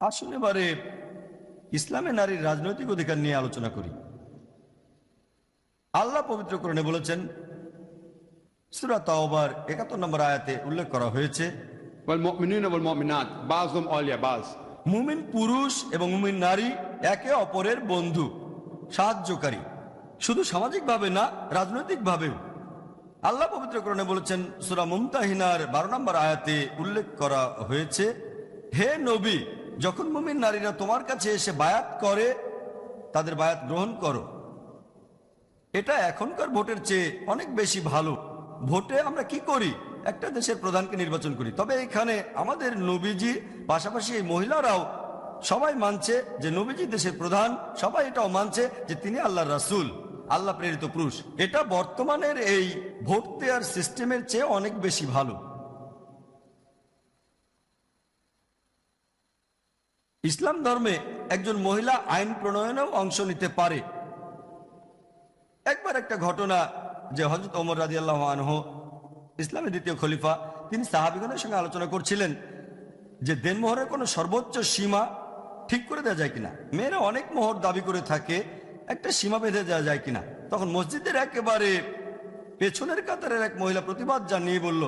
আসুন এবারে ইসলামে নারীর রাজনৈতিক অধিকার নিয়ে আলোচনা করি। আল্লাহ পবিত্র কোরআনে বলেছেন, সূরা তাওবার ৭১ নম্বর আয়াতে উল্লেখ করা হয়েছে, والمؤمنون والمؤمنات بعضهم أولياء بعض মুমিন পুরুষ এবং মুমিন নারী একে অপরের বন্ধু, সাহায্যকারী, শুধু সামাজিকভাবে না, রাজনৈতিকভাবেও। আল্লাহ পবিত্র কোরআনে বলেছেন, সূরা মুমতাহিনার ১২ নম্বর আয়াতে উল্লেখ করা হয়েছে, হে নবী, যখন মুমিন নারীরা তোমার কাছে এসে বায়াত করে তাদের বায়াত গ্রহণ করো। এটা এখনকার ভোটের চেয়ে অনেক বেশি ভালো। ভোটে আমরা কি করি? একটা দেশের প্রধানকে নির্বাচন করি। তবে এখানে আমাদের নবীজি পাশাপাশি এই মহিলারাও সবাই মানছে যে নবীজি দেশের প্রধান, সবাই এটাও মানছে যে তিনি আল্লাহর রাসূল, আল্লাহ প্রেরিত পুরুষ। এটা বর্তমানের এই ভোট দেওয়ার সিস্টেমের চেয়ে অনেক বেশি ভালো। ইসলাম ধর্মে একজন মহিলা আইন প্রণয়নেও অংশ নিতে পারে। একবার একটা ঘটনা, যে হযরত ওমর রাদিয়াল্লাহু আনহু, ইসলামের দ্বিতীয় খলিফা, তিনি সাহাবীগণের সঙ্গে আলোচনা করছিলেন যে দেনমোহরের কোনো সর্বোচ্চ সীমা ঠিক করে দেওয়া যায় কিনা। মেয়েরা অনেক মোহর দাবি করে থাকে, একটা সীমা বেঁধে দেওয়া যায় কিনা। তখন মসজিদের একেবারে পেছনের কাতারের এক মহিলা প্রতিবাদ জানিয়ে বলল,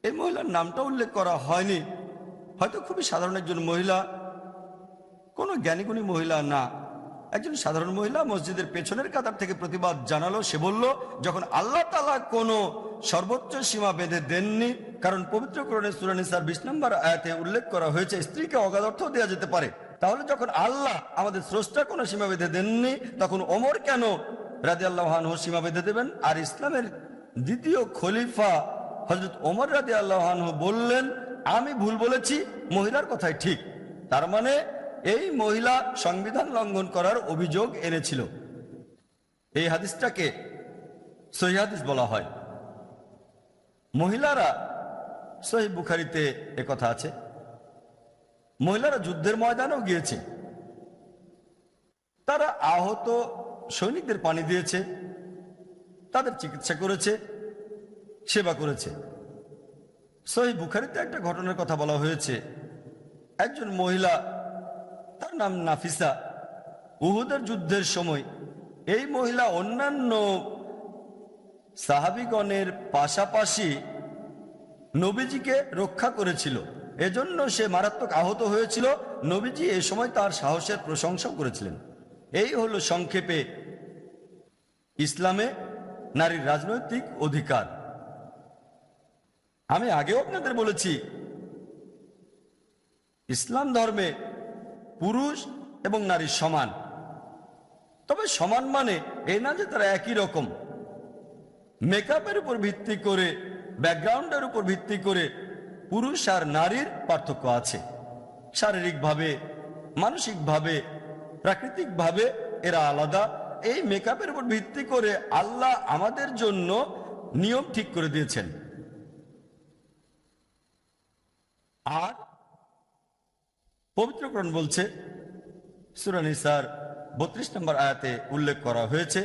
এই মহিলার নামটা উল্লেখ করা হয়নি, হয়তো খুবই সাধারণ একজন মহিলা, কোনো জ্ঞানীগুণী মহিলা না, একজন সাধারণ মহিলা মসজিদের পেছনের কাতার থেকে প্রতিবাদ জানালো। সে বলল, যখন আল্লাহ তাআলা কোনো সর্বোচ্চ সীমা বেঁধে দেননি, কারণ পবিত্র কোরআনে সূরা নিসার ২০ নম্বর আয়াতে উল্লেখ করা হয়েছে স্ত্রীকে অগাধ অর্থ দেওয়া যেতে পারে, তাহলে যখন আল্লাহ আমাদের স্রষ্টা কোনো সীমা বেঁধে দেননি, তখন ওমর কেন রাদিয়াল্লাহু আনহু সীমা বেঁধে দেবেন? আর ইসলামের দ্বিতীয় খলিফা হযরত ওমর রাদিয়াল্লাহু আনহু বললেন, আমি ভুল বলেছি, মহিলার কথাই ঠিক। তার মানে এই মহিলা সংবিধান লঙ্ঘন করার অভিযোগ এনেছিল। এই হাদিসটাকে সহিহ হাদিস বলা হয়। মহিলারা, সহিহ বুখারীতে একথা আছে, মহিলারা যুদ্ধের ময়দানেও গিয়েছে, তারা আহত সৈনিকদের পানি দিয়েছে, তাদের চিকিৎসা করেছে, সেবা করেছে। সহিহ বুখারীতে একটা ঘটনার কথা বলা হয়েছে, একজন মহিলা, তার নাম নাফিসা, উহুদের যুদ্ধের সময় এই মহিলা অন্যান্য সাহাবীগণের পাশাপাশি নবীজিকে রক্ষা করেছিল, এজন্য সে মারাত্মক আহত হয়েছিল। নবীজি এই সময় তার সাহসের প্রশংসা করেছিলেন। এই হলো সংক্ষেপে ইসলামে নারীর রাজনৈতিক অধিকার। আমি আগেও আপনাদের বলেছি, ইসলাম ধর্মে পুরুষ এবং নারী সমান। তবে সমান মানে এই না যে তারা একই রকম। মেকআপের উপর ভিত্তি করে, ব্যাকগ্রাউন্ডের উপর ভিত্তি করে পুরুষ আর নারীর পার্থক্য আছে। শারীরিকভাবে, মানসিকভাবে, প্রাকৃতিকভাবে এরা আলাদা। এই মেকআপের উপর ভিত্তি করে আল্লাহ আমাদের জন্য নিয়ম ঠিক করে দিয়েছেন। আর পবিত্র কোরআন বলছে, সূরা নিসার ৩২ নম্বর আয়াতে উল্লেখ করা হয়েছে,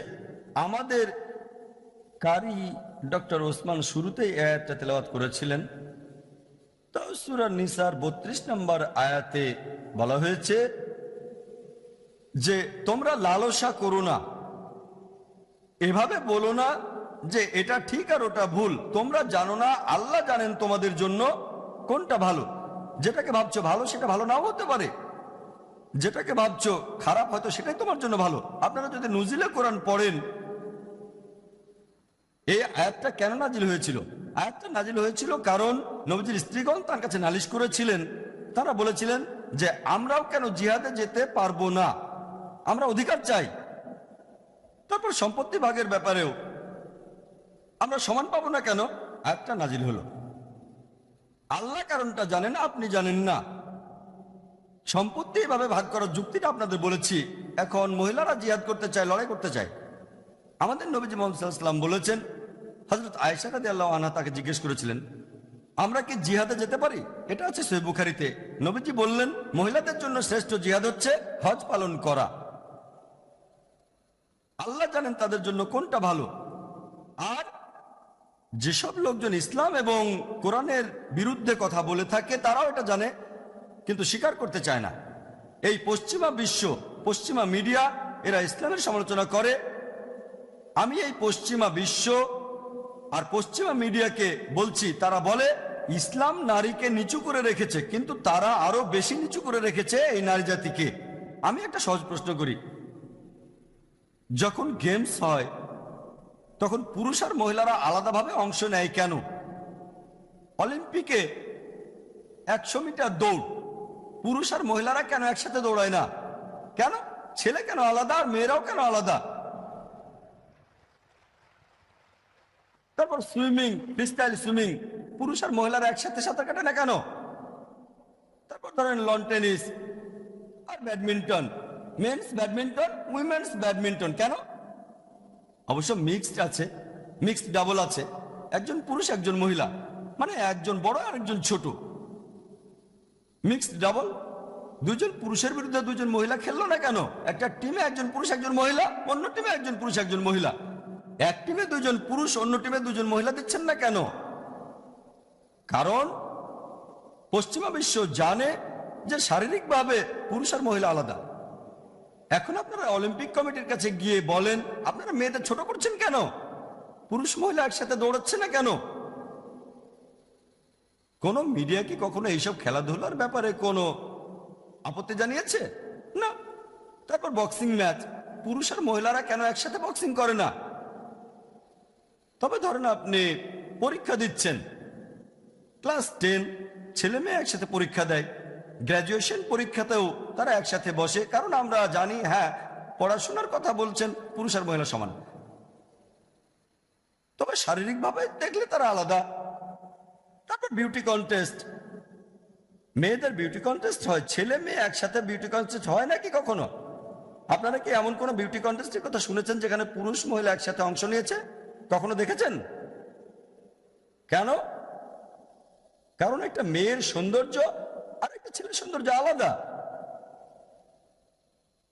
আমাদের কারি ডক্টর ওসমান শুরুতেই আয়াতটা তেলাওয়াত করেছিলেন। তো সূরা নিসার ৩২ নম্বর আয়াতে বলা হয়েছে যে তোমরা লালসা করো না, এভাবে বলো না যে এটা ঠিক আর ওটা ভুল। তোমরা জানো না, আল্লাহ জানেন তোমাদের জন্য কোনটা ভালো। যেটাকে ভাবছো ভালো, সেটা ভালো নাও হতে পারে। যেটাকে ভাবছো খারাপ, হয়তো সেটাই তোমার জন্য ভালো। আপনারা যদি নুজিলে কোরআন পড়েন, এই আয়াতটা কেন নাজিল হয়েছিল? আয়াতটা নাজিল হয়েছিল কারণ নবীজির স্ত্রীগণ তার কাছে নালিশ করেছিলেন। তারা বলেছিলেন যে আমরাও কেন জিহাদে যেতে পারবো না, আমরা অধিকার চাই। তারপর সম্পত্তি ভাগের ব্যাপারেও আমরা সমান পাবো না কেন? আয়াতটা নাজিল হলো। আল্লাহ কারণটা জানেন, আপনি জানেন না। সম্পত্তি এভাবে ভাগ করার যুক্তিটা আপনাদের বলেছি। এখন মহিলারা জিহাদ করতে চায়, লড়াই করতে চায়। আমাদের নবীজি মুহাম্মদ সাল্লাল্লাহু আলাইহি ওয়াসাল্লাম বলেছেন, হযরত আয়েশা রাদিয়াল্লাহু আনহা তাকে জিজ্ঞেস করেছিলেন, আমরা কি জিহাদে যেতে পারি? এটা আছে সহিহ বুখারীতে। নবীজি বললেন, মহিলাদের জন্য শ্রেষ্ঠ জিহাদ হচ্ছে হজ পালন করা। আল্লাহ জানেন তাদের জন্য কোনটা ভালো। আর যেসব লোকজন ইসলাম এবং কোরআনের বিরুদ্ধে কথা বলে থাকে, তারাও এটা জানে কিন্তু স্বীকার করতে চায় না। এই পশ্চিমা বিশ্ব, পশ্চিমা মিডিয়া, এরা ইসলামের সমালোচনা করে। আমি এই পশ্চিমা বিশ্ব আর পশ্চিমা মিডিয়াকে বলছি, তারা বলে ইসলাম নারীকে নিচু করে রেখেছে, কিন্তু তারা আরো বেশি নিচু করে রেখেছে এই নারী জাতিকে। আমি একটা সহজ প্রশ্ন করি, যখন গেমস হয় তখন পুরুষ আর মহিলারা আলাদাভাবে অংশ নেয় কেন? অলিম্পিকে 100 মিটার দৌড়, পুরুষ আর মহিলারা কেন একসাথে দৌড়ায় না? কেন? ছেলে কেন আলাদা আর মেয়েরাও কেন আলাদা? তারপর সুইমিং, ফ্রিস্টাইল সুইমিং, পুরুষ আর মহিলারা একসাথে সাঁতার কাটে না কেন? তারপর ধরেন লন টেনিস আর badminton, men's badminton, women's badminton, কেন? অবশ্য মিক্সড আছে, মিক্সড ডাবল আছে, একজন পুরুষ একজন মহিলা, মানে একজন বড় আর একজন ছোট। মিক্সড ডাবল, দুজন পুরুষের বিরুদ্ধে দুজন মহিলা খেললো না কেন? একটা টিমে একজন পুরুষ একজন মহিলা, অন্য টিমে একজন পুরুষ একজন মহিলা। এক টিমে দুজন পুরুষ, অন্য টিমে দুজন মহিলা দিচ্ছেন না কেন? কারণ পশ্চিমা বিশ্ব জানে যে শারীরিকভাবে পুরুষ আর মহিলা আলাদা। এখন আপনারা অলিম্পিক কমিটির কাছে গিয়ে বলেন, আপনারা মেয়েদের ছোট করছেন কেন? পুরুষ মহিলা একসাথে দৌড়াচ্ছে না কেন? কোন মিডিয়া কি কখনো এইসব খেলাধুলার ব্যাপারে কোনো আপত্তি জানিয়েছে? না। তারপর বক্সিং ম্যাচ, পুরুষ আর মহিলারা কেন একসাথে বক্সিং করে না? তবে ধরেন আপনি পরীক্ষা দিচ্ছেন, ক্লাস 10, ছেলে মেয়ে একসাথে পরীক্ষা দেয়, গ্র্যাজুয়েশন পরীক্ষাতেও তারা একসাথে বসে, কারণ আমরা জানি হ্যাঁ পড়াশোনার কথা বলছেন, পুরুষ আর মহিলা সমান। তবে শারীরিকভাবে দেখলে তারা আলাদা। তারপর বিউটি কন্টেস্ট, মেয়েদের বিউটি কন্টেস্ট হয়, ছেলে মেয়ে একসাথে বিউটি কন্টেস্ট হয় নাকি কখনো? আপনারা কি এমন কোন বিউটি কন্টেস্টের কথা শুনেছেন যেখানে পুরুষ মহিলা একসাথে অংশ নিয়েছে? কখনো দেখেছেন? কেন? কারণ একটা মেয়ের সৌন্দর্য আর একটা ছেলের সৌন্দর্য আলাদা।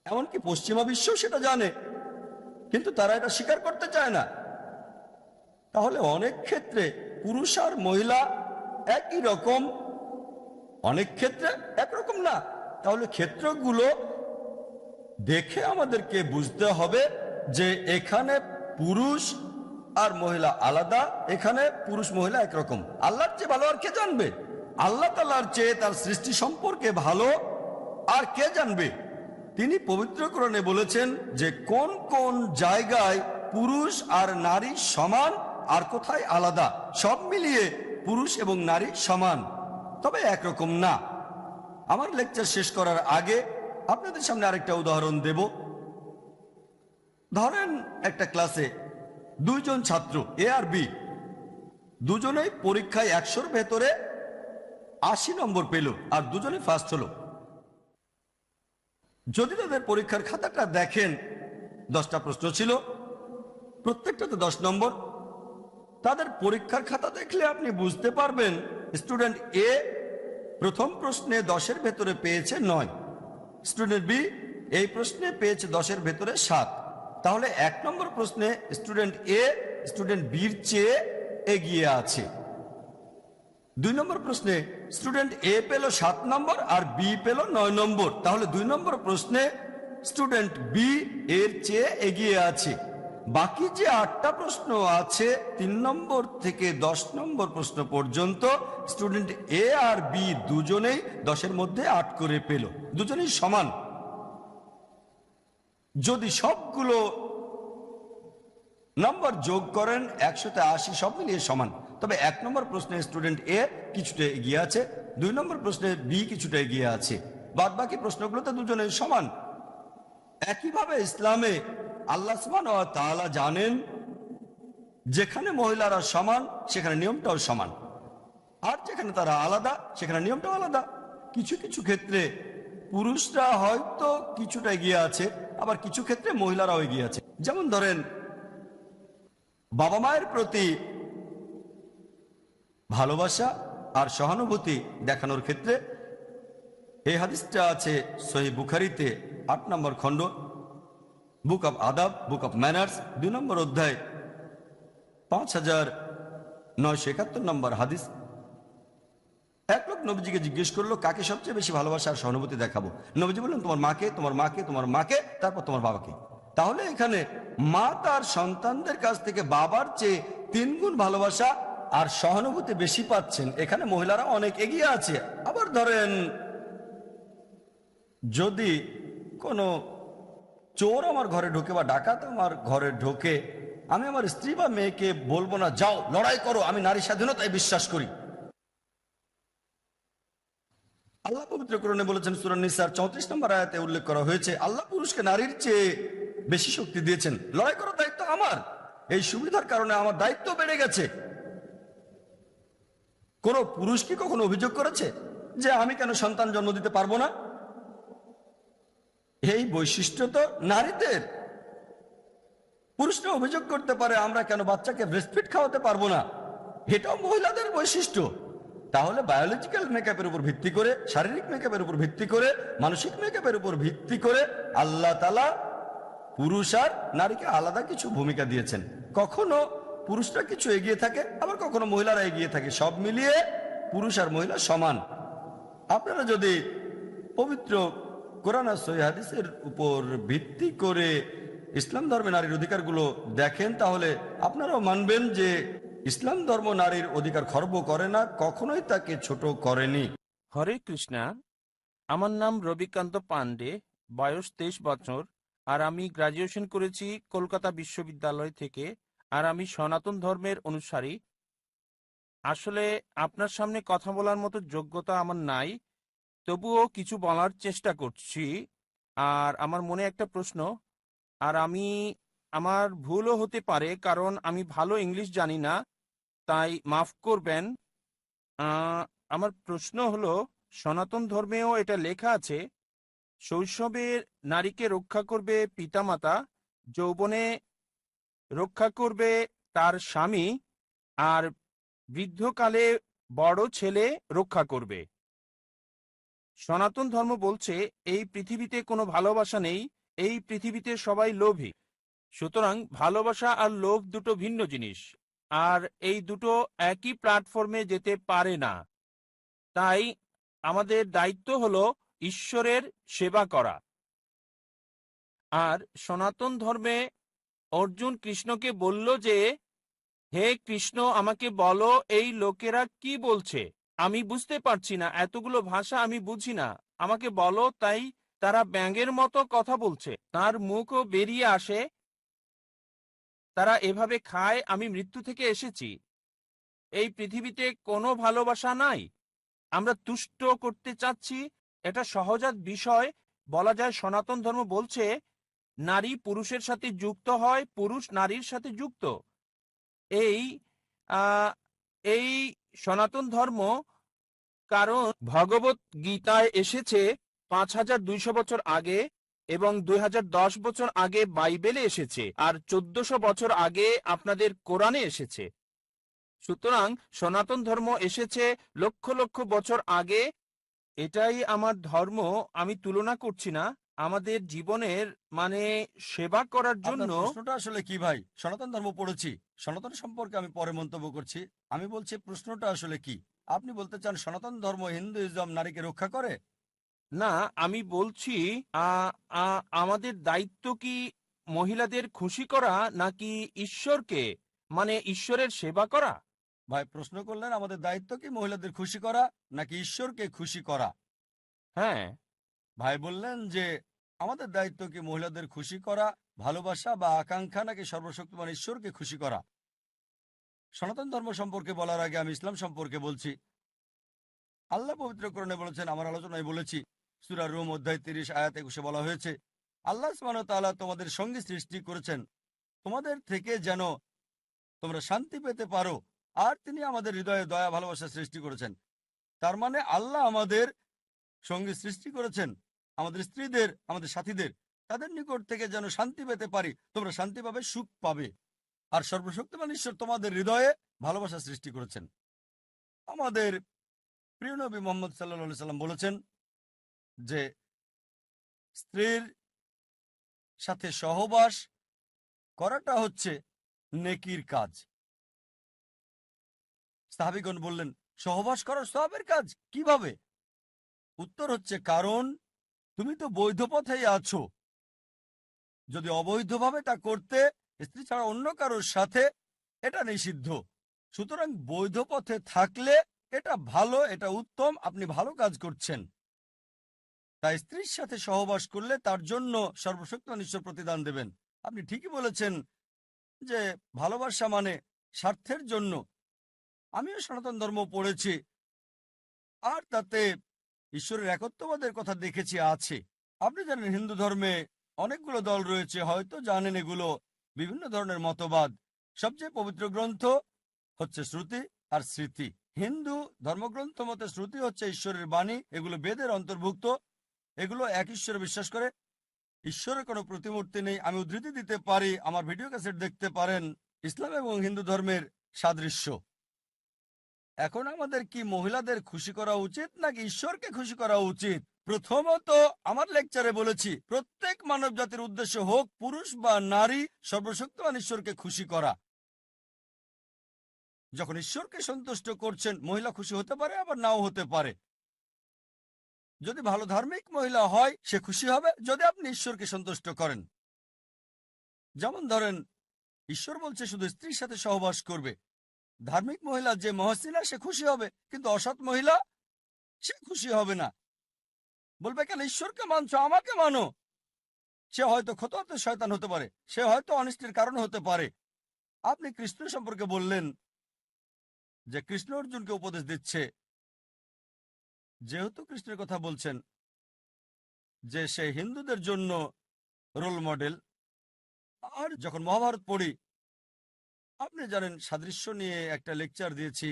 এমনকি পশ্চিমা বিশ্ব সেটা জানে, কিন্তু তারা এটা স্বীকার করতে চায় না। তাহলে অনেক ক্ষেত্রে পুরুষ আর মহিলা একই রকম, অনেক ক্ষেত্রে একরকম না। তাহলে ক্ষেত্রগুলো দেখে আমাদেরকে বুঝতে হবে যে এখানে পুরুষ আর মহিলা আলাদা, এখানে পুরুষ মহিলা একরকম। আল্লাহর চেয়ে ভালো আর কে জানবে? আল্লাহ তাআলার চেয়ে তার সৃষ্টি সম্পর্কে ভালো আর কে জানবে? তিনি পবিত্র কোরআনে বলেছেন যে কোন কোন জায়গায় পুরুষ আর নারী সমান আর কোথায় আলাদা। সব মিলিয়ে পুরুষ এবং নারী সমান, তবে একরকম না। আমার লেকচার শেষ করার আগে আপনাদের সামনে আরেকটা উদাহরণ দেব। ধরেন একটা ক্লাসে দুইজন ছাত্র এ আর বি, দুজনেই পরীক্ষায় 100-র ভেতরে 80 নম্বর পেল আর দুজনে ফার্স্ট হলো। যদি তাদের পরীক্ষার খাতাটা দেখেন, 10টা প্রশ্ন ছিল, প্রত্যেকটাতে 10 নম্বর। তাদের পরীক্ষার খাতা দেখলে আপনি বুঝতে পারবেন স্টুডেন্ট এ প্রথম প্রশ্নে 10-এর ভেতরে পেয়েছে 9, স্টুডেন্ট বি এই প্রশ্নে পেয়েছে 10-এর ভেতরে 7। তাহলে 1 নম্বর প্রশ্নে স্টুডেন্ট এ স্টুডেন্ট বির চেয়ে এগিয়ে আছে। 2 নম্বর প্রশ্নে স্টুডেন্ট এ পেল 7 নম্বর আর বি পেল 9 নম্বর। তাহলে 2 নম্বর প্রশ্নে স্টুডেন্ট বি এর চেয়ে এগিয়ে আছে। বাকি যে 8টা প্রশ্ন আছে 3 নম্বর থেকে 10 নম্বর প্রশ্ন পর্যন্ত স্টুডেন্ট এ আর বি দুজনেই 10-এর মধ্যে 8 করে পেল, দুজনেই সমান। যদি সবগুলো নম্বর যোগ করেন 100-তে 80, সব মিলিয়ে সমান। তবে 1 নম্বর প্রশ্নে স্টুডেন্ট এ কিছুটা এগিয়ে আছে, 2 নম্বর প্রশ্নে বি কিছুটা এগিয়ে আছে, বাদ বাকি প্রশ্নগুলোতে দুজনে সমান। একইভাবে ইসলামে আল্লাহ সুবহানাহু ওয়া তাআলা জানেন যেখানে মহিলারা সমান সেখানে নিয়মটাও সমান, আর যেখানে তারা আলাদা সেখানে নিয়মটাও আলাদা। কিছু কিছু ক্ষেত্রে পুরুষরা হয়তো কিছুটা এগিয়ে আছে, আবার কিছু ক্ষেত্রে মহিলারাও এগিয়ে আছে। যেমন ধরেন বাবা মায়ের প্রতি ভালোবাসা আর সহানুভূতি দেখানোর ক্ষেত্রে এই হাদিসটা আছে সহিহ বুখারীতে 8 নম্বর খণ্ড, বুক অব আদাব, বুক অব ম্যানার্স, 2 নম্বর অধ্যায়, 5971 নম্বর হাদিস। এক লোক নবীজিকে জিজ্ঞেস করলো, কাকে সবচেয়ে বেশি ভালোবাসা আর সহানুভূতি দেখাবো? নবীজি বললেন, তোমার মাকে, তোমার মাকে, তোমার মাকে, তারপর তোমার বাবাকে। তাহলে এখানে মা তার সন্তানদের কাছ থেকে বাবার চেয়ে 3 গুণ ভালোবাসা আর সহানুভূতি বেশি পাচ্ছেন। এখানে মহিলারা অনেক এগিয়ে আছে। আবার ধরেন, যদি কোনো চোর আমার ঘরে ঢোকে বা ডাকাত আমার ঘরে ঢোকে, আমি আমার স্ত্রী বা মেয়েকে বলবো না, যাও লড়াই করো, আমি নারী স্বাধীনতায় বিশ্বাস করি। আল্লাহ পবিত্র কোরআনে বলেছেন, সূরা নিসার 34 নম্বর আয়াতে উল্লেখ করা হয়েছে, আল্লাহ পুরুষকে নারীর চেয়ে বেশি শক্তি দিয়েছেন। লড়াই করার দায়িত্ব আমার। এই সুবিধার কারণে আমার দায়িত্ব বেড়ে গেছে। কোন পুরুষ কি কখনো অভিযোগ করেছে যে আমি কেন সন্তান জন্ম দিতে পারবো না? এই বৈশিষ্ট্য তো নারীদের। পুরুষরা অভিযোগ করতে পারে, আমরা কেন বাচ্চাকে ব্রেস্টফিড খাওয়াতে পারবো না? এটাও মহিলাদের বৈশিষ্ট্য। তাহলে বায়োলজিক্যাল মেকআপের উপর ভিত্তি করে, শারীরিক মেকআপের উপর ভিত্তি করে, মানসিক মেকআপের উপর ভিত্তি করে আল্লাহ তাআলা পুরুষ আর নারীকে আলাদা কিছু ভূমিকা দিয়েছেন। কখনো পুরুষরা কিছু এগিয়ে থাকে, আবার কখনো মহিলারা এগিয়ে থাকে। সব মিলিয়ে পুরুষ আর মহিলা সমান। আপনারা যদি পবিত্র কোরআন আর সহিহ হাদিসের উপর ভিত্তি করে ইসলাম ধর্মে নারীর অধিকারগুলো দেখেন, তাহলে আপনারাও মানবেন যে ইসলাম ধর্ম নারীর অধিকার খর্ব করে না, কখনোই তাকে ছোট করেনি। হরে কৃষ্ণা। আমার নাম রবিকান্ত পান্ডে, বয়স 23 বছর, আর আমি গ্রাজুয়েশন করেছি কলকাতা বিশ্ববিদ্যালয় থেকে, আর আমি সনাতন ধর্মের অনুসারী। আসলে আপনার সামনে কথা বলার মতো যোগ্যতা আমার নাই, তবুও কিছু বলার চেষ্টা করছি। আর আমার মনে একটা প্রশ্ন, আর আমার ভুলও হতে পারে, কারণ আমি ভালো ইংলিশ জানি না, তাই মাফ করবেন। আহ, আমার প্রশ্ন হলো, সনাতন ধর্মেও এটা লেখা আছে, শৈশবে নারীকে রক্ষা করবে পিতামাতা, যৌবনে রক্ষা করবে তার স্বামী, আর বৃদ্ধকালে বড় ছেলে রক্ষা করবে। সনাতন ধর্ম বলছে এই পৃথিবীতে কোনো ভালোবাসা নেই, এই পৃথিবীতে সবাই লোভী। সুতরাং ভালোবাসা আর লোভ দুটো ভিন্ন জিনিস, আর এই দুটো একই প্ল্যাটফর্মে যেতে পারে না। তাই আমাদের দায়িত্ব হলো ঈশ্বরের সেবা করা। আর সনাতন ধর্মে অর্জুন কৃষ্ণকে বলল যে, হে কৃষ্ণ, আমাকে বলো এই লোকেরা কি বলছে, আমি বুঝতে পারছি না, এতগুলো ভাষা আমি বুঝি না, আমাকে বলো। তাই তারা ব্যাঙের মতো কথা বলছে, তার মুখও বেরিয়ে আসে, তারা এভাবে খায়, আমি মৃত্যু থেকে এসেছি, এই পৃথিবীতে কোনো ভালোবাসা নাই, আমরা তুষ্ট করতে চাচ্ছি, এটা সহজাত বিষয়। বলা যায় সনাতন ধর্ম বলছে নারী পুরুষের সাথে যুক্ত হয়, পুরুষ নারীর সাথে যুক্ত। এই আহ, এই সনাতন ধর্ম, কারণ ভগবত গীতায় এসেছে 5200 বছর আগে, এবং 2010 বছর আগে বাইবেলে এসেছে, আর 1400 বছর আগে আপনাদের কোরআনে এসেছে। সুতরাং সনাতন ধর্ম এসেছে লক্ষ লক্ষ বছর আগে। এটাই আমার ধর্ম। আমি তুলনা করছি না, আমাদের জীবনের মানে সেবা করার আপনার জন্য। প্রশ্নটা আসলে কি ভাই? সনাতন ধর্ম পড়েছি, সনাতন সম্পর্কে আমি পরে মন্তব্য করছি। আমি বলছি প্রশ্নটা আসলে কি। আপনি বলতে চান সনাতন ধর্ম, হিন্দুইজম নারীকে রক্ষা করে? না, আমি বলছি আ, আ, আমাদের দায়িত্ব কি মহিলাদের খুশি করা, নাকি ঈশ্বরকে মানে ঈশ্বরের সেবা করা? ভাই প্রশ্ন করলেন আমাদের দায়িত্ব কি মহিলাদের খুশি করা নাকি ঈশ্বরকে খুশি করা। হ্যাঁ। ভাই বললেন যে আমাদের দায়িত্ব কি মহিলাদের খুশি করা, ভালোবাসা বা আকাঙ্ক্ষা, নাকি সর্বশক্তিমান ঈশ্বরকে খুশি করা। সনাতন ধর্ম সম্পর্কে বলার আগে আমি ইসলাম সম্পর্কে বলছি। আল্লাহ পবিত্র কোরআনে বলেছেন, আমার আলোচনায় বলেছি, সূরা রুম অধ্যায় 30 আয়াত 21 বলা হয়েছে, আল্লাহ সুবহানাহু ওয়া তাআলা তোমাদের সঙ্গী সৃষ্টি করেছেন তোমাদের থেকে যেন তোমরা শান্তি পেতে পারো, আর তিনি আমাদের হৃদয়ে দয়া ভালোবাসা সৃষ্টি করেছেন। তার মানে আল্লাহ আমাদের সঙ্গী সৃষ্টি করেছেন, আমাদের স্ত্রীদের, আমাদের সাথীদের, তাদের নিকট থেকে যেন শান্তি পেতে পারি, তোমরা শান্তি পাবে, সুখ পাবে। আর সর্বশক্তিমান ঈশ্বর তোমাদের হৃদয়ে ভালোবাসা সৃষ্টি করেছেন। আমাদের প্রিয় নবী মুহাম্মদ সাল্লাল্লাহু আলাইহি সাল্লাম বলেছেন যে স্ত্রীর সাথে সহবাস করাটা হচ্ছে নেকির কাজ। সাহাবীগণ বললেন, সহবাস করার সওয়াবের কাজ কিভাবে? উত্তর হচ্ছে কারণ তুমি তো বৈধ পথেই আছো। যদি অবৈধভাবে তা করতে, স্ত্রী ছাড়া অন্য কারোর সাথে, এটা নিষিদ্ধ। সুতরাং বৈধ পথে থাকলে এটা ভালো, এটা উত্তম, আপনি ভালো কাজ করছেন। তাই স্ত্রীর সাথে সহবাস করলে তার জন্য সর্বশক্তিমান ঈশ্বর প্রতিদান দেবেন। আপনি ঠিকই বলেছেন যে ভালোবাসা মানে স্বার্থের জন্য। আমিও সনাতন ধর্ম পড়েছি, আর তাতে ঈশ্বরের একত্ববাদের কথা দেখেছি আছে। আপনি জানেন হিন্দু ধর্মে অনেকগুলো দল রয়েছে, হয়তো জানেন এগুলো বিভিন্ন ধরনের মতবাদ। সবচেয়ে পবিত্র গ্রন্থ হচ্ছে শ্রুতি আর স্মৃতি। হিন্দু ধর্মগ্রন্থ মতে শ্রুতি হচ্ছে ঈশ্বরের বাণী, এগুলো বেদের অন্তর্ভুক্ত। এগুলো এক ঈশ্বরে বিশ্বাস করে, ঈশ্বরের কোনো প্রতিমূর্তি নেই। আমি উদ্ধৃতি দিতে পারি, আমার ভিডিও ক্যাসেট দেখতে পারেন। ইসলাম এবং হিন্দু ধর্মের সাদৃশ্য। এখন আমাদের কি মহিলাদের খুশি করা উচিত নাকি ঈশ্বরকে খুশি করা উচিত? প্রথমত, আমার লেকচারে বলেছি প্রত্যেক মানব জাতির উদ্দেশ্য হোক পুরুষ বা নারী, সর্বশক্তিমান ঈশ্বরকে খুশি করা। যখন ঈশ্বরকে সন্তুষ্ট করছেন, মহিলা খুশি হতে পারে আবার নাও হতে পারে। যদি ভালো ধার্মিক মহিলা হয়, সে খুশি হবে যদি আপনি ঈশ্বরকে সন্তুষ্ট করেন। যেমন ধরেন, ঈশ্বর বলছে শুধু স্ত্রীর সাথে সহবাস করবে। ধার্মিক মহিলা যে মহসিনা, সে খুশি হবে, কিন্তু অসৎ মহিলা সে খুশি হবে না। বলবে, কেন ঈশ্বরকে মানছো, আমাকে মানো। সে হয়তো খতোয়াতে শয়তান হতে পারে, সে হয়তো অনিষ্টের কারণ হতে পারে। আপনি কৃষ্ণ সম্পর্কে বললেন যে কৃষ্ণ অর্জুনকে উপদেশ দিচ্ছে। যেহেতু কৃষ্ণের কথা বলছেন যে সে হিন্দুদের জন্য রোল মডেল, আর যখন মহাভারত পড়ি, আপনি জানেন সাদৃশ্য নিয়ে একটা লেকচার দিয়েছি।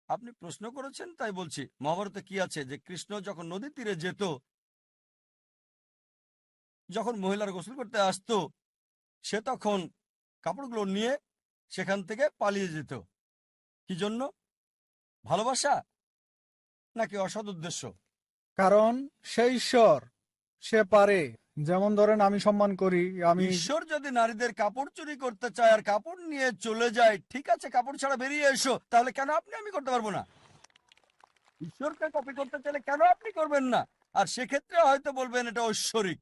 আপনি প্রশ্ন করেছেন তাই বলছি, মহাভারতে কি আছে যে কৃষ্ণ যখন নদীর তীরে যেত, যখন মহিলার গোসল করতে আসতো, সে তখন কাপড়গুলো নিয়ে সেখান থেকে পালিয়ে যেত। কি জন্য? ভালোবাসা নাকি অসৎ উদ্দেশ্য? কারণ সে ঈশ্বর, সে পারে। যেমন ধরেন আমি সম্মান করি, আমি ঈশ্বর যদি নারীদের কাপড় চুরি করতে চায় আর কাপড় নিয়ে চলে যায়, ঠিক আছে, কাপড় ছাড়া বেরিয়ে এসো, তাহলে কেন আপনি আমি করতে পারবো না? ঈশ্বরকে কপি করতে চাইলে কেন আপনি করবেন না? আর সেক্ষেত্রে হয়তো বলবেন এটা ঐশ্বরিক।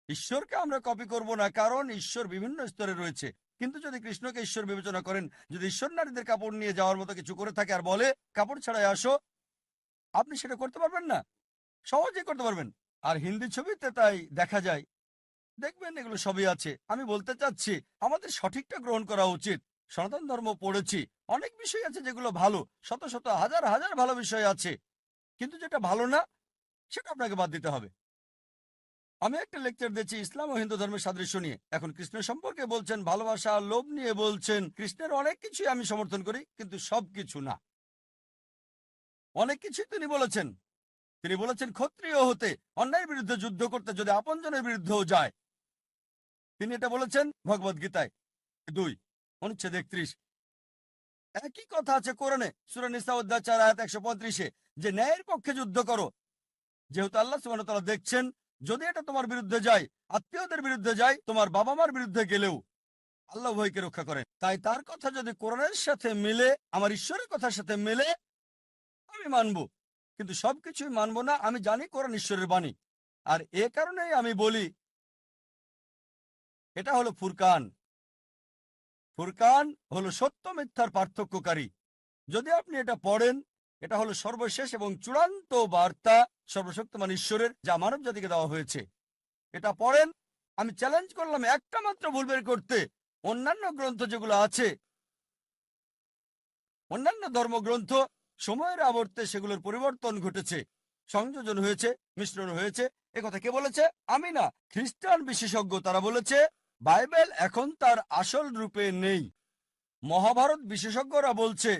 ঈশ্বরকে আমরা কপি করব না, কারণ ঈশ্বর বিভিন্ন স্তরে রয়েছে। কিন্তু যদি কৃষ্ণকে ঈশ্বর বিবেচনা করেন, যদি ঈশ্বর নারীদের কাপড় নিয়ে যাওয়ার মতো কিছু করে থাকে আর বলে কাপড় ছাড়াই আসো, আপনি সেটা করতে পারবেন না? সহজেই করতে পারবেন। আর হিন্দি ছবিতে তাই দেখা যায়, দেখবেন এগুলো সবই আছে। আমি বলতে চাচ্ছি আমাদের সঠিকটা গ্রহণ করা উচিত। সনাতন ধর্ম পড়েছি, অনেক বিষয় আছে যেগুলো ভালো, শত শত হাজার হাজার ভালো বিষয় আছে, কিন্তু যেটা ভালো না সেটা আপনাকে বাদ দিতে হবে। আমি একটা লেকচার দিয়েছি ইসলাম ও হিন্দু ধর্মের সাদৃশ্য নিয়ে। এখন কৃষ্ণ সম্পর্কে বলছেন, ভালোবাসা আর লোভ নিয়ে বলছেন। কৃষ্ণের অনেক কিছুই আমি সমর্থন করি, কিন্তু সব কিছু না। অনেক কিছুই তিনি বলেছেন। তিনি বলেছেন ক্ষত্রিয় হতে, অন্যায়ের বিরুদ্ধে যুদ্ধ করতে, যদি আপনজনের বিরুদ্ধেও যায়। তিনি এটা বলেছেন ভগবদ গীতায় 2 অনুচ্ছেদ 31। একই কথা আছে কোরআনে সূরা নিসা অধ্যায় 4 আয়াত 135-এ, যে ন্যায়ের পক্ষে যুদ্ধ করো। যেহেতু আল্লাহ সুবহানাহু ওয়া তাআলা দেখছেন, যদি এটা তোমার বিরুদ্ধে যায়, আত্মীয়দের বিরুদ্ধে যায়, তোমার বাবা মার বিরুদ্ধে গেলেও আল্লাহ ভয়কে রক্ষা করেন। তাই তার কথা যদি কোরআনের সাথে মিলে, আমার ঈশ্বরের কথার সাথে মিলে, আমি মানব। কিন্তু সবকিছুই মানব না। আমি জানি কোরআন ঈশ্বরের বাণী, আর এ কারণেই আমি বলি এটা হলো ফুরকান। ফুরকান হলো সত্য মিথ্যার পার্থক্যকারী। যদি আপনি এটা পড়েন, এটা হলো সর্বশেষ এবং চূড়ান্ত বার্তা সর্বশক্তিমান ঈশ্বরের, যা মানব জাতিকে দেওয়া হয়েছে। এটা পড়েন। আমি চ্যালেঞ্জ করলাম একটা মাত্র ভুল বের করতে। অন্যান্য গ্রন্থ যেগুলো আছে, অন্যান্য ধর্মগ্রন্থ, সময়ের আবর্তে সেগুলোর পরিবর্তন ঘটেছে, সংযোজন হয়েছে, মিশ্রণ হয়েছে। একথা কে বলেছে? আমি না, খ্রিস্টান বিশেষজ্ঞ। তারা বলেছে বাইবেল এখন তার আসল রূপে নেই। মহাভারত বিশেষজ্ঞরা বলছে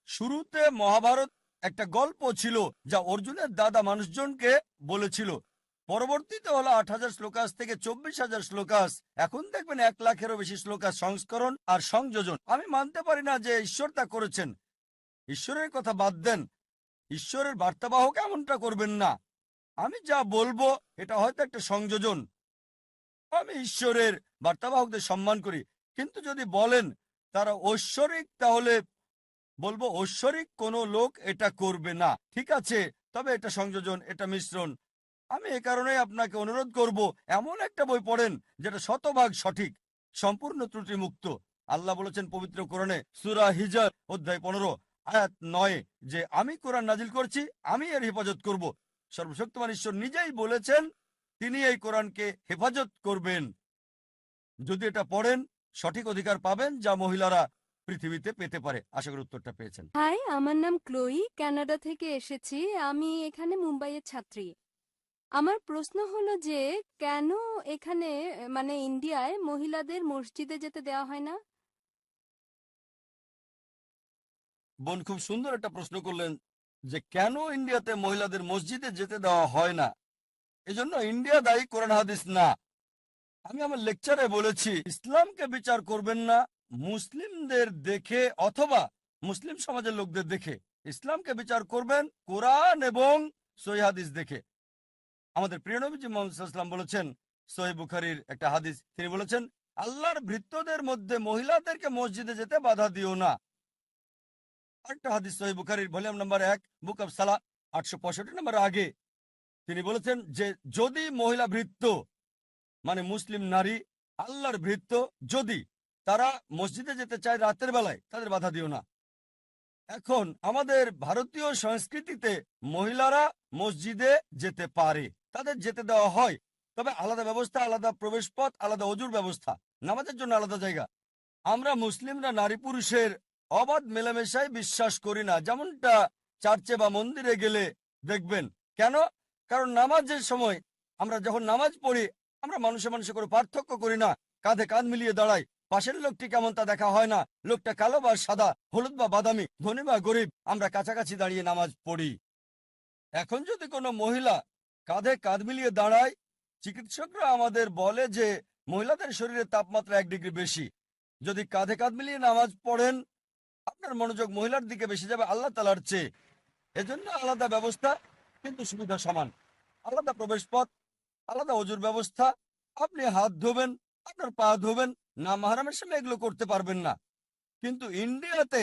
শুরুতে মহাভারত একটা গল্প ছিল, যা অর্জুনের দাদা মানুষজনকে বলেছিল। পরবর্তীতে হলো 8,000 শ্লোকাস থেকে 24,000 শ্লোকাস। এখন দেখবেন 1 লাখেরও বেশি শ্লোকাস সংস্করণ আর সংযোজন। আমি মানতে পারি না যে ঈশ্বর তা করেছেন। ঈশ্বরের কথা বাদ দেন, ঈশ্বরের বার্তাবাহক এমনটা করবেন না। আমি যা বলবো এটা হয়তো একটা সংযোজন। আমি ঈশ্বরের বার্তাবাহকদের সম্মান করি, কিন্তু যদি বলেন তারা ঐশ্বরিক, তাহলে বলবো ঐশ্বরিক কোনো লোক এটা করবে না, ঠিক আছে, তবে এটা সংযোজন, এটা মিশ্রণ। আমি এ কারণে আপনাকে অনুরোধ করব এমন একটা বই পড়েন যেটা শতভাগ সঠিক, সম্পূর্ণ ত্রুটিমুক্ত। আল্লাহ বলেছেন পবিত্র কোরআনে সূরা হিজর অধ্যায় 15 আয়াত 9 যে আমি কোরআন নাজিল করছি, আমি এর হেফাজত করব। সর্বশক্তিমান ঈশ্বর নিজেই বলেছেন তিনি এই কোরআনকে হেফাজত করবেন। যদি এটা পড়েন সঠিক অধিকার পাবেন যা মহিলারা পৃথিবীতে পেতে পারে। আশা করি উত্তরটা পেয়েছেন। হাই, আমার নাম ক্লোই, কানাডা থেকে এসেছি। আমি এখানে মুম্বাইয়ের ছাত্রী। আমার প্রশ্ন হলো যে কেন এখানে মানে ইন্ডিয়ায় মহিলাদের মসজিদে যেতে দেওয়া হয় না? বোন খুব সুন্দর একটা প্রশ্ন করলেন যে কেন ইন্ডিয়াতে মহিলাদের মসজিদে যেতে দেওয়া হয় না। এজন্য ইন্ডিয়া দায়ী, কোরআন হাদিস না। আমি আমার লেকচারে বলেছি ইসলামকে বিচার করবেন না মুসলিমদের দেখে অথবা মুসলিম সমাজের লোকদের দেখে, ইসলামকে বিচার করবেন কোরআন এবং সহিহ হাদিস দেখে। আমাদের প্রিয় নবীজি মুহাম্মদ সাল্লাল্লাহু আলাইহি ওয়াসাল্লাম বলেছেন, সহিহ বুখারীর একটা হাদিস, তিনি বলেছেন আল্লাহর ভৃত্যদের মধ্যে মহিলাদেরকে মসজিদে যেতে বাধা দিও না। আরেকটা হাদিস সহিহ বুখারীর ভলিউম নাম্বার 1 বুক অফ সালাহ 865 নম্বর আগে তিনি বলেছেন যে যদি মহিলা ভৃত্য মানে মুসলিম নারী আল্লাহর ভৃত্য যদি তারা মসজিদে যেতে চায় রাতের বেলায় তাদের বাধা দিও না। এখন আমাদের ভারতীয় সংস্কৃতিতে মহিলারা মসজিদে যেতে পারে, তাদের যেতে দেওয়া হয়, তবে আলাদা ব্যবস্থা, আলাদা প্রবেশ পথ, আলাদা অজুর ব্যবস্থা, নামাজের জন্য আলাদা জায়গা। আমরা মুসলিমরা নারী পুরুষের অবাধ মেলামেশায় বিশ্বাস করি না, যেমনটা চার্চে বা মন্দিরে গেলে দেখবেন। কেন? কারণ নামাজের সময় আমরা যখন নামাজ পড়ি আমরা মানুষে মানুষে করে পার্থক্য করি না, কাঁধে কাঁধ মিলিয়ে দাঁড়াই। পাশের লোকটি কেমন তা দেখা হয় না, লোকটা কালো বা সাদা, হলুদ বা বাদামি, ধনী বা গরিব, আমরা কাছাকাছি দাঁড়িয়ে নামাজ পড়ি। এখন যদি কোনো মহিলা কাঁধে কাঁধ মিলিয়ে দাঁড়ায়, চিকিৎসকরা আমাদের বলে যে মহিলাদের শরীরে তাপমাত্রা 1 ডিগ্রি বেশি। যদি কাঁধে কাঁধ মিলিয়ে নামাজ পড়েন আপনার মনোযোগ মহিলার দিকে বেশি যাবে আল্লাহ তাআলার চেয়ে। এজন্য আলাদা ব্যবস্থা কিন্তু সুবিধা সমান, আলাদা প্রবেশ পথ, আলাদা অজুর ব্যবস্থা। আপনি হাত ধোবেন, আপনার পা ধোবেন, না মাহরামের সামনে এগুলো করতে পারবেন না। কিন্তু ইন্ডিয়াতে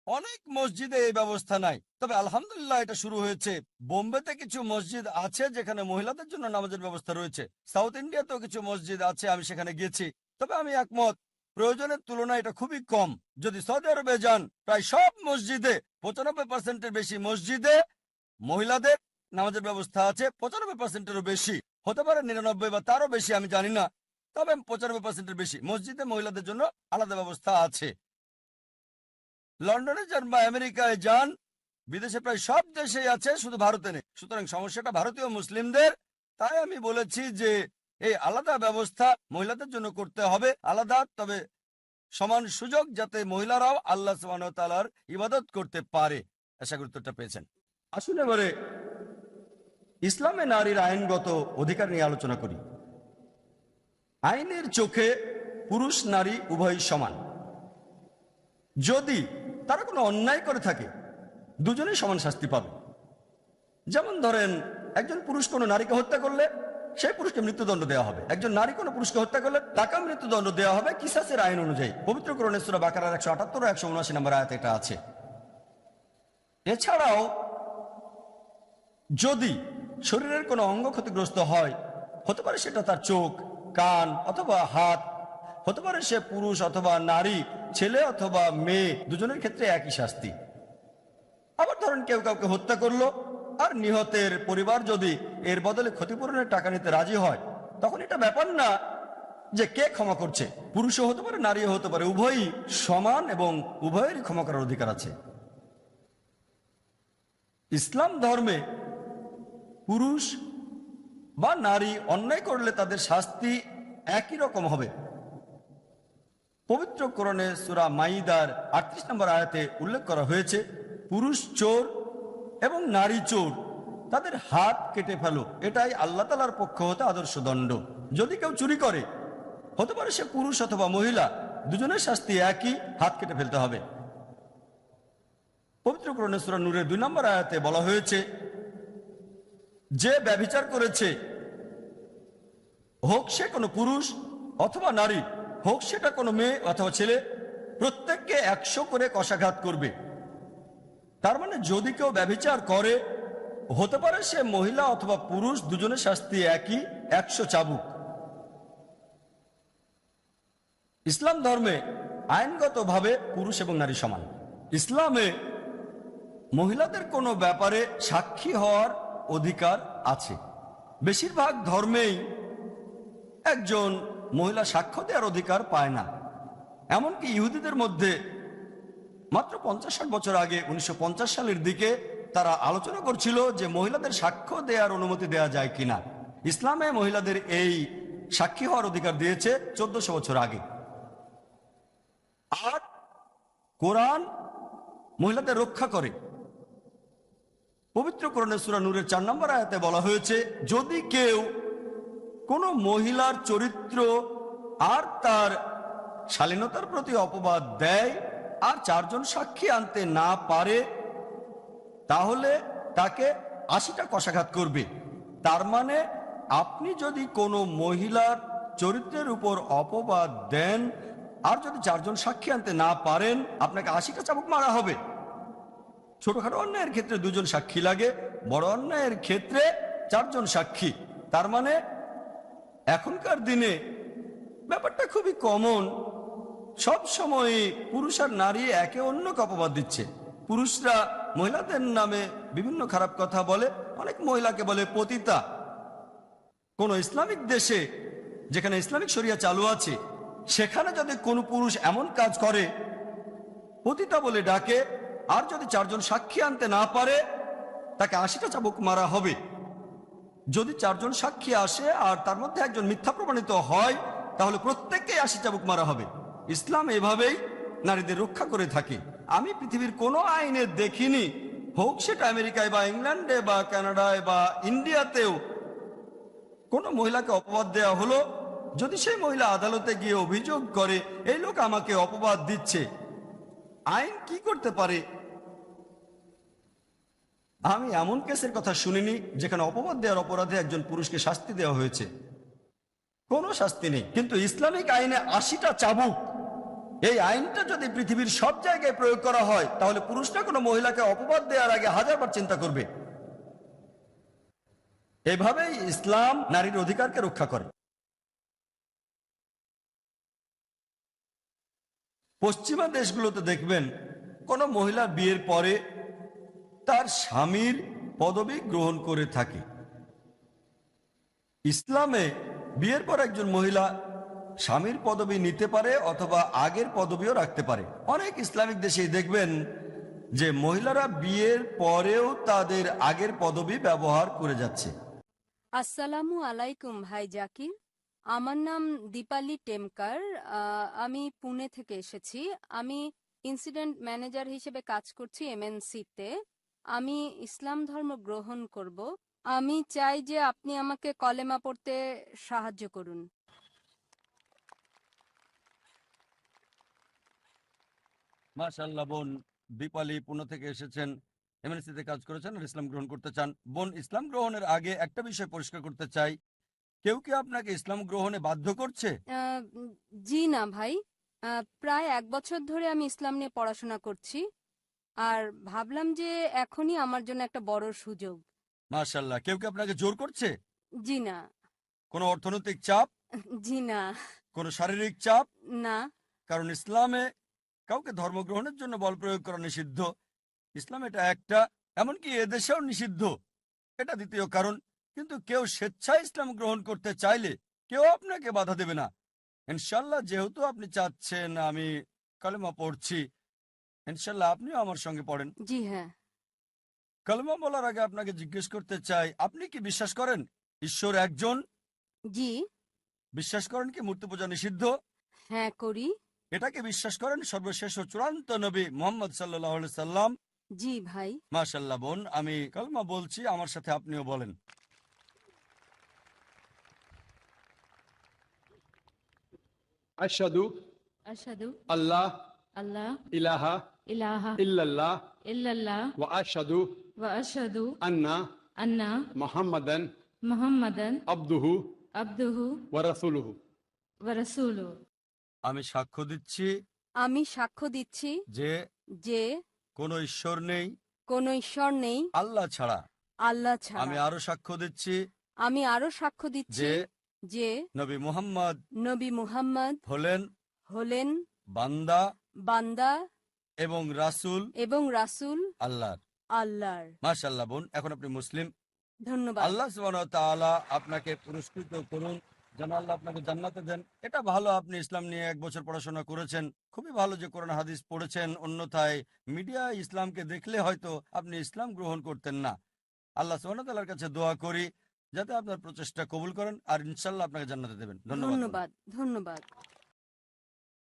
অনেক মসজিদে এই ব্যবস্থা নাই, তবে আলহামদুলিল্লাহ এটা শুরু হয়েছে। বোম্বেতে কিছু মসজিদ আছে যেখানে মহিলাদের জন্য নামাজের ব্যবস্থা রয়েছে। সাউথ ইন্ডিয়াতেও কিছু মসজিদ আছে, আমি সেখানে গেছি। তবে আমি একমত, প্রয়োজনের তুলনায় এটা খুবই কম। যদি সৌদি আরবে যান প্রায় সব মসজিদে 95%-এর বেশি মসজিদে মহিলাদের নামাজের ব্যবস্থা আছে। 95%-এরও বেশি, হতে পারে 99 বা তারও বেশি, আমি জানি না, তবে 95%-এর বেশি মসজিদে মহিলাদের জন্য আলাদা ব্যবস্থা আছে। লন্ডনে যান বা আমেরিকায় যান, বিদেশে প্রায় সব দেশেই আছে, শুধু ভারতে নেই। সুতরাং সমস্যাটা ভারতীয় মুসলিমদের। তাই আমি বলেছি যে এই আলাদা ব্যবস্থা মহিলাদের জন্য করতে হবে, আলাদা, তবে সমান সুযোগ, যাতে মহিলারাও আল্লাহ সুবহানাহু ওয়া তাআলার ইবাদত করতে পারে। আশা করি উত্তরটা পেয়েছেন। আসুন এবারে ইসলামে নারীর আইনগত অধিকার নিয়ে আলোচনা করি। আইনের চোখে পুরুষ নারী উভয়ই সমান। যদি তারা কোনো অন্যায় করে থাকে দুজনেই সমান শাস্তি পাবে। যেমন ধরেন একজন পুরুষ কোনো নারীকে হত্যা করলে সেই পুরুষকে মৃত্যুদণ্ড দেওয়া হবে, একজন নারী কোনো পুরুষকে হত্যা করলে তাকে মৃত্যুদণ্ড দেওয়া হবে কিসাসের আইন অনুযায়ী। পবিত্র কোরআনে সূরা বাকারার 178 ও 179 নম্বর আয়াতে এটা আছে। এছাড়াও যদি শরীরের কোনো অঙ্গ ক্ষতিগ্রস্ত হয়, হতে পারে সেটা তার চোখ, কান অথবা হাত, হতে পারে সে পুরুষ অথবা নারী, ছেলে অথবা মেয়ে, দুজনের ক্ষেত্রে একই শাস্তি। আবার ধরেন কেউ কাউকে হত্যা করলো আর নিহতের পরিবার যদি এর বদলে ক্ষতিপূরণের টাকা নিতে রাজি হয়, তখন এটা ব্যাপার না যে কে ক্ষমা করছে, পুরুষও হতে পারে নারীও হতে পারে, উভয়ই সমান এবং উভয়েরই ক্ষমা করার অধিকার আছে। ইসলাম ধর্মে পুরুষ বা নারী অন্যায় করলে তাদের শাস্তি একই রকম হবে। পবিত্র কোরআনে সূরা মাইদার 38 নম্বর আয়াতে উল্লেখ করা হয়েছে, পুরুষ চোর এবং নারী চোর তাদের হাত কেটে ফেলো, এটাই আল্লাহ তাআলার পক্ষ হতে আদর্শ দণ্ড। যদি কেউ চুরি করে, হতে পারে সে পুরুষ অথবা মহিলা, দুজনের শাস্তি একই, হাত কেটে ফেলতে হবে। পবিত্র কোরআনে সূরা নূরের 2 নম্বর আয়াতে বলা হয়েছে, যে ব্যভিচার করেছে, হোক সে কোনো পুরুষ অথবা নারী, হোক সেটা কোনো মেয়ে অথবা ছেলে, প্রত্যেককে 100 করে কশাঘাত করবে। তার মানে যদি কেউ ব্যভিচার করে, হতে পারে সে মহিলা অথবা পুরুষ, দুজনের শাস্তি একই, 100 চাবুক। ইসলাম ধর্মে আইনগতভাবে পুরুষ এবং নারী সমান। ইসলামে মহিলাদের কোনো ব্যাপারে সাক্ষী হওয়ার অধিকার আছে। বেশিরভাগ ধর্মেই একজন মহিলা সাক্ষ্য দেওয়ার অধিকার পায় না। এমনকি ইহুদিদের মধ্যে মাত্র 50-60 বছর আগে 1950 সালের দিকে তারা আলোচনা করছিল যে মহিলাদের সাক্ষ্য দেওয়ার অনুমতি দেওয়া যায় কিনা। ইসলামে মহিলাদের এই সাক্ষী হওয়ার অধিকার দিয়েছে 1400 বছর আগে। আর কোরআন মহিলাদের রক্ষা করে। পবিত্র কোরআনের সূরা নূরের 4 নম্বর আয়াতে বলা হয়েছে, যদি কেউ কোনো মহিলার চরিত্র আর তার শালীনতার প্রতি অপবাদ দেয় আর 4 জন সাক্ষী আনতে না পারে, তাহলে তাকে 80টা কশাঘাত করবে। তার মানে আপনি যদি কোনো মহিলার চরিত্রের উপর অপবাদ দেন আর যদি 4 জন সাক্ষী আনতে না পারেন, আপনাকে 80টা চাবুক মারা হবে। ছোটখাটো অন্যায়ের ক্ষেত্রে 2 জন সাক্ষী লাগে, বড় অন্যায়ের ক্ষেত্রে 4 জন সাক্ষী। তার মানে এখনকার দিনে ব্যাপারটা খুবই কমন। সব সময় পুরুষ আর নারী একে অন্যকে অপবাদ দিচ্ছে। পুরুষরা মহিলাদের নামে বিভিন্ন খারাপ কথা বলে, অনেক মহিলাকে বলে পতিতা। কোন ইসলামিক দেশে যেখানে ইসলামিক শরিয়া চালু আছে, সেখানে যদি কোনো পুরুষ এমন কাজ করে, পতিতা বলে ডাকে, আর যদি 4 জন সাক্ষী আনতে না পারে, তাকে 80টা চাবুক মারা হবে। যদি 4 জন সাক্ষী আসে আর তার মধ্যে একজন মিথ্যা প্রমাণিত হয়, তাহলে প্রত্যেককেই 80 চাবুক মারা হবে। ইসলাম এভাবেই নারীদের রক্ষা করে থাকে। আমি পৃথিবীর কোনো আইনে দেখিনি, হোক সেটা আমেরিকায় বা ইংল্যান্ডে বা কানাডায় বা ইন্ডিয়াতেও, কোনো মহিলাকে অপবাদ দেওয়া হলো, যদি সেই মহিলা আদালতে গিয়ে অভিযোগ করে এই লোক আমাকে অপবাদ দিচ্ছে, আইন কি করতে পারে? আমি এমন কেসের কথা শুনিনি যেখানে অপবাদ দেওয়ার অপরাধে একজন পুরুষকে শাস্তি দেওয়া হয়েছে। কোনো শাস্তি নেই। কিন্তু ইসলামিক আইনে 80টা চাবুক, এই আইনটা যদি পৃথিবীর সব জায়গায় প্রয়োগ করা হয়, তাহলে পুরুষরা কোনো মহিলাকে অপবাদ দেওয়ার আগে 1000বার চিন্তা করবে। এভাবেই ইসলাম নারীর অধিকারকে রক্ষা করে। পশ্চিমা দেশগুলোতে দেখবেন কোনো মহিলা বিয়ের পরে তার স্বামীর পদবি গ্রহণ করে থাকে। ইসলামে বিয়ের পর একজন মহিলা স্বামীর পদবি নিতে পারে অথবা আগের পদবিও রাখতে পারে। অনেক ইসলামিক দেশেই দেখবেন যে মহিলারা বিয়ের পরেও তাদের আগের পদবি ব্যবহার করে যাচ্ছে। আসসালামু আলাইকুম ভাই জাকির। আমার নাম দীপালি টেমকার। আমি পুনে থেকে এসেছি। আমি ইনসিডেন্ট ম্যানেজার হিসেবে কাজ করছি এমএনসিতে। আমি ইসলাম ধর্ম গ্রহণ করব। আমি চাই যে আপনি আমাকে কলেমা পড়তে সাহায্য করুন। মাশাআল্লাহ বোন দীপালি পুনে থেকে এসেছেন, এমএনসিতে কাজ করেছেন আর ইসলাম গ্রহণ করতে চান। বোন, ইসলাম গ্রহণের আগে একটা বিষয় পরিষ্কার করতে চাই, কেউ কি আপনাকে ইসলাম গ্রহণে বাধ্য করছে? জি না ভাই। প্রায় 1 বছর ধরে আমি ইসলাম নিয়ে পড়াশোনা করছি, আর ভাবলাম যে এখনই আমার জন্য একটা বড় সুযোগ। মাশাআল্লাহ, কেউ কি আপনাকে জোর করছে? জি না। কোনো অর্থনৈতিক চাপ, জি না। কোনো শারীরিক চাপ? না। কারণ ইসলামে কাউকে ধর্মগ্রহণের জন্য বল প্রয়োগ করা নিষিদ্ধ। ইসলাম এটা একটা, এমনকি এদেশেও নিষিদ্ধ, এটা দ্বিতীয় কারণ। কিন্তু কেউ স্বেচ্ছায় ইসলাম গ্রহণ করতে চাইলে কেউ আপনাকে বাধা দেবে না। ইনশাল্লাহ, যেহেতু আপনি চাচ্ছেন আমি কালেমা পড়ছি, ইনশাল্লাহ আপনিও আমার সঙ্গে পড়েন। জি হ্যাঁ। কালেমা বলার আগে আপনাকে জিজ্ঞেস করতে চাই, আপনি কি বিশ্বাস করেন ঈশ্বর একজন? জি। বিশ্বাস করেন কি মূর্তি পূজা নিষিদ্ধ? হ্যাঁ করি। এটাকে বিশ্বাস করেন সর্বশেষ ও চূড়ান্ত নবী মুহাম্মদ সাল্লাল্লাহু আলাইহি সাল্লাম? জি ভাই। মাশাআল্লাহ বোন, আমি কালেমা বলছি, আমার সাথে আপনিও বলেন। আশহাদু আশহাদু আল্লাহ আল্লাহ ইলাহা ইলাহা ইল্লাল্লাহ ইল্লাল্লাহ ওয়া আশহাদু ওয়া আশহাদু আন্না আন্না মুহাম্মাদান মুহাম্মাদান আবদুহু আবদুহু ওয়া রাসূলুহু। ওয়া রাসূলুহু। আমি সাক্ষ্য দিচ্ছি আমি সাক্ষ্য দিচ্ছি যে যে কোনো ঈশ্বর নেই কোনো ঈশ্বর নেই আল্লাহ ছাড়া। আল্লাহ আমি ছাড়া। আরো সাক্ষ্য দিচ্ছি আমি আরো সাক্ষ্য দিচ্ছি যে যে নবী মুহাম্মদ নবী মুহাম্মদ হলেন হলেন বান্দা বান্দা এবং রাসূল এবং রাসূল আল্লাহর। আল্লাহর। মাশাআল্লাহ বোন, এখন আপনি মুসলিম। ধন্যবাদ। আল্লাহ সুবহানাহু ওয়া তাআলা আপনাকে পুরস্কৃত করুন, যেন আল্লাহ আপনাকে জান্নাতে দেন। এটা ভালো, আপনি ইসলাম নিয়ে 1 বছর পড়াশোনা করেছেন, খুবই ভালো যে কোরআন হাদিস পড়েছেন। অন্যথায় মিডিয়া ইসলামকে দেখলে হয়তো আপনি ইসলাম গ্রহণ করতেন না। আল্লাহ সুবহানাহু ওয়া তাআলার কাছে দোয়া করি যাতে আপনার প্রচেষ্টা কবুল করেন, আর ইনশাআল্লাহ আপনাকে জান্নাতে দেবেন। ধন্যবাদ। ধন্যবাদ। ধন্যবাদ।